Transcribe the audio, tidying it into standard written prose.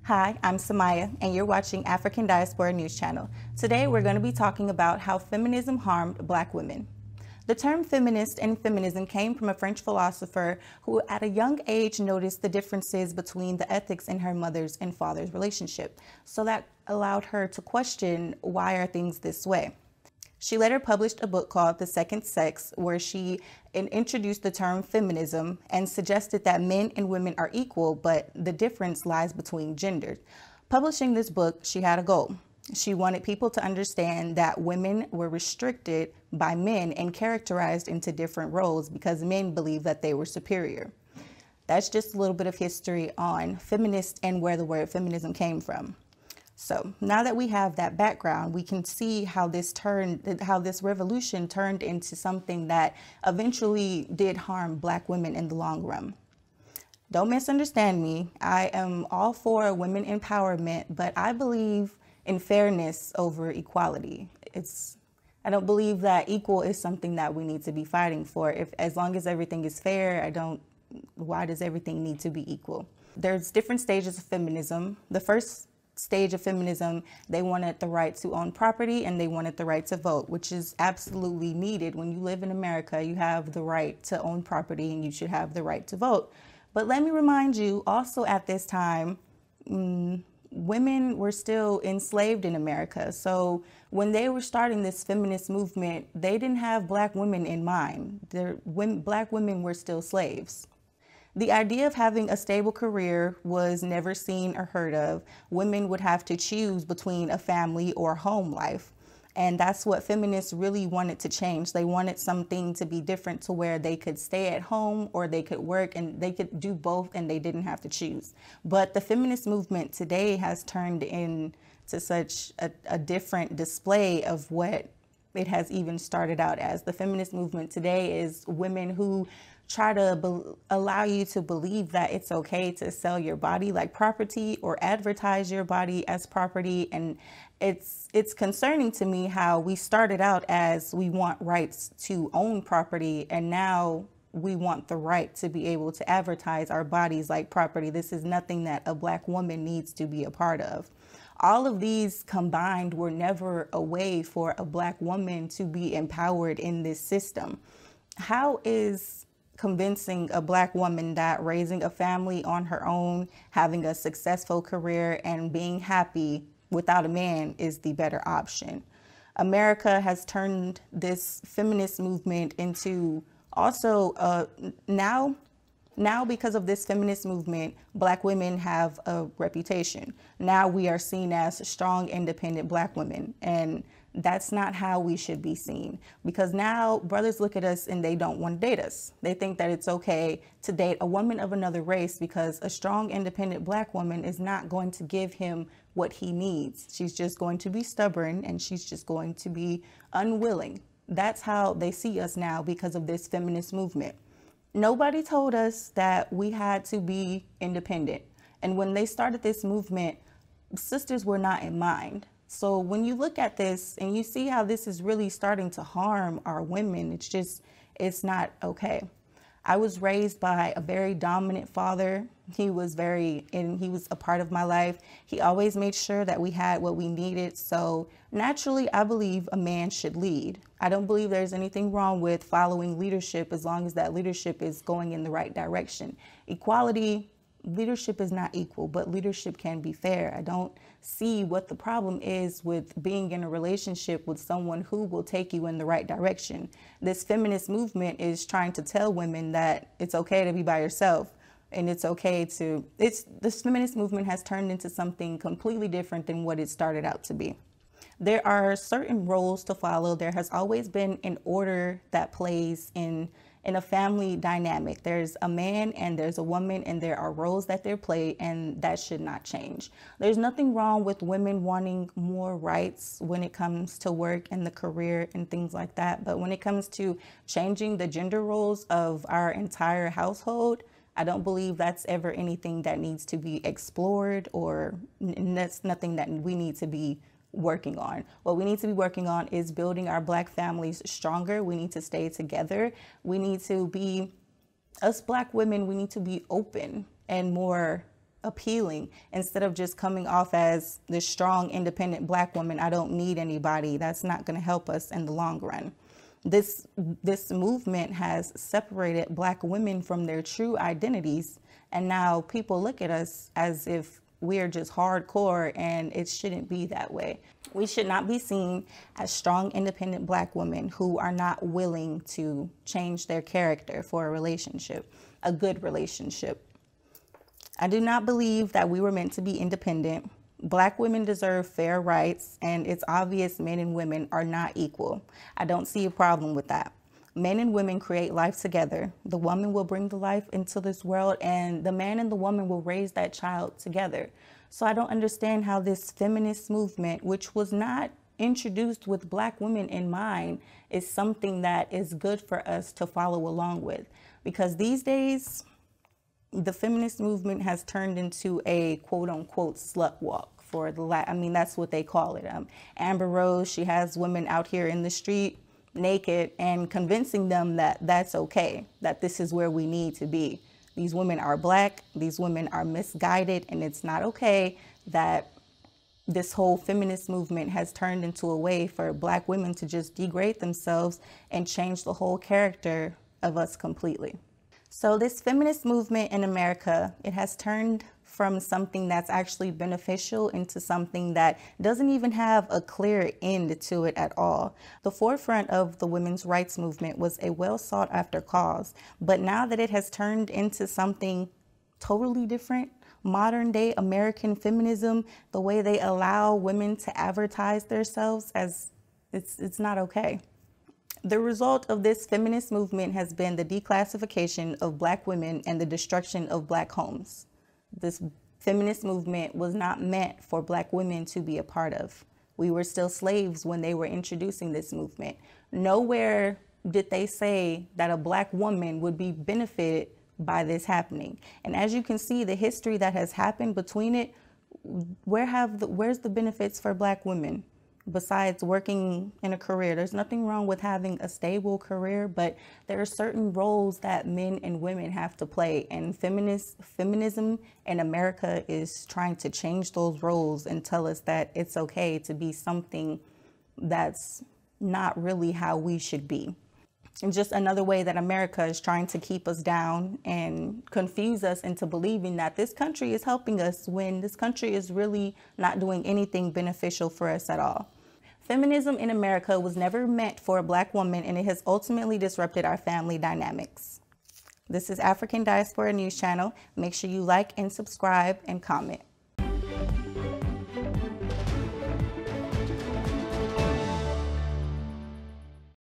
Hi, I'm Sammaya, and you're watching African Diaspora News Channel. Today, we're going to be talking about how feminism harmed Black women. The term feminist and feminism came from a French philosopher who at a young age noticed the differences between the ethics in her mother's and father's relationship. So that allowed her to question, why are things this way? She later published a book called The Second Sex, where she introduced the term feminism and suggested that men and women are equal, but the difference lies between genders. Publishing this book, she had a goal. She wanted people to understand that women were restricted by men and characterized into different roles because men believed that they were superior. That's just a little bit of history on feminists and where the word feminism came from. So now that we have that background, we can see how this revolution turned into something that eventually did harm Black women in the long run. Don't misunderstand me. I am all for women empowerment, but I believe in fairness over equality. I don't believe that equal is something that we need to be fighting for. As long as everything is fair, why does everything need to be equal? There's different stages of feminism. The first stage of feminism, they wanted the right to own property and they wanted the right to vote, which is absolutely needed. When you live in America, you have the right to own property and you should have the right to vote. But let me remind you, also at this time, women were still enslaved in America. So when they were starting this feminist movement, they didn't have Black women in mind. Black women were still slaves. The idea of having a stable career was never seen or heard of. Women would have to choose between a family or home life. And that's what feminists really wanted to change. They wanted something to be different to where they could stay at home or they could work and they could do both and they didn't have to choose. But the feminist movement today has turned into such a different display of what it has even started out as. The feminist movement today is women who try to allow you to believe that it's okay to sell your body like property or advertise your body as property. And it's concerning to me how we started out as we want rights to own property, and now we want the right to be able to advertise our bodies like property. This is nothing that a Black woman needs to be a part of. All of these combined were never a way for a Black woman to be empowered in this system. How is convincing a Black woman that raising a family on her own, having a successful career, and being happy without a man is the better option? America has turned this feminist movement into also now because of this feminist movement, Black women have a reputation. Now we are seen as strong, independent Black women, and that's not how we should be seen, because now brothers look at us and they don't want to date us. They think that it's okay to date a woman of another race because a strong, independent Black woman is not going to give him what he needs. She's just going to be stubborn and she's just going to be unwilling. That's how they see us now because of this feminist movement. Nobody told us that we had to be independent. And when they started this movement, sisters were not in mind. So when you look at this and you see how this is really starting to harm our women, it's not okay. I was raised by a very dominant father. He was a part of my life. He always made sure that we had what we needed. So naturally, I believe a man should lead. I don't believe there's anything wrong with following leadership as long as that leadership is going in the right direction. Equality, leadership is not equal, but leadership can be fair. I don't see what the problem is with being in a relationship with someone who will take you in the right direction. This feminist movement is trying to tell women that it's okay to be by yourself, and it's okay to, this feminist movement has turned into something completely different than what it started out to be. There are certain roles to follow. There has always been an order that plays in a family dynamic. There's a man and there's a woman, and there are roles that they play, and that should not change. There's nothing wrong with women wanting more rights when it comes to work and the career and things like that. But when it comes to changing the gender roles of our entire household, I don't believe that's ever anything that needs to be explored, and that's nothing that we need to be working on. What we need to be working on is building our Black families stronger. We need to stay together. We need to be, us Black women, we need to be open and more appealing, instead of just coming off as this strong, independent Black woman. I don't need anybody. That's not going to help us in the long run. This movement has separated Black women from their true identities, and now people look at us as if we're just hardcore, and it shouldn't be that way. We should not be seen as strong, independent Black women who are not willing to change their character for a relationship, a good relationship. I do not believe that we were meant to be independent. Black women deserve fair rights, and it's obvious men and women are not equal. I don't see a problem with that. Men and women create life together. The woman will bring the life into this world, and the man and the woman will raise that child together. So I don't understand how this feminist movement, which was not introduced with Black women in mind, is something that is good for us to follow along with. Because these days, the feminist movement has turned into a quote unquote slut walk for the that's what they call it. Amber Rose, she has women out here in the street naked and convincing them that that's okay, that this is where we need to be. These women are Black, these women are misguided, and it's not okay that this whole feminist movement has turned into a way for Black women to just degrade themselves and change the whole character of us completely. So this feminist movement in America, it has turned from something that's actually beneficial into something that doesn't even have a clear end to it at all. The forefront of the women's rights movement was a well sought after cause, but now that it has turned into something totally different, modern day American feminism, the way they allow women to advertise themselves, as it's not okay. The result of this feminist movement has been the declassification of Black women and the destruction of Black homes. This feminist movement was not meant for Black women to be a part of. We were still slaves when they were introducing this movement. Nowhere did they say that a Black woman would be benefited by this happening. And as you can see, the history that has happened between it, where's the benefits for Black women? Besides working in a career, there's nothing wrong with having a stable career, but there are certain roles that men and women have to play, and feminism in America is trying to change those roles and tell us that it's okay to be something that's not really how we should be. And just another way that America is trying to keep us down and confuse us into believing that this country is helping us when this country is really not doing anything beneficial for us at all. Feminism in America was never meant for a Black woman, and it has ultimately disrupted our family dynamics. This is African Diaspora News Channel. Make sure you like and subscribe and comment.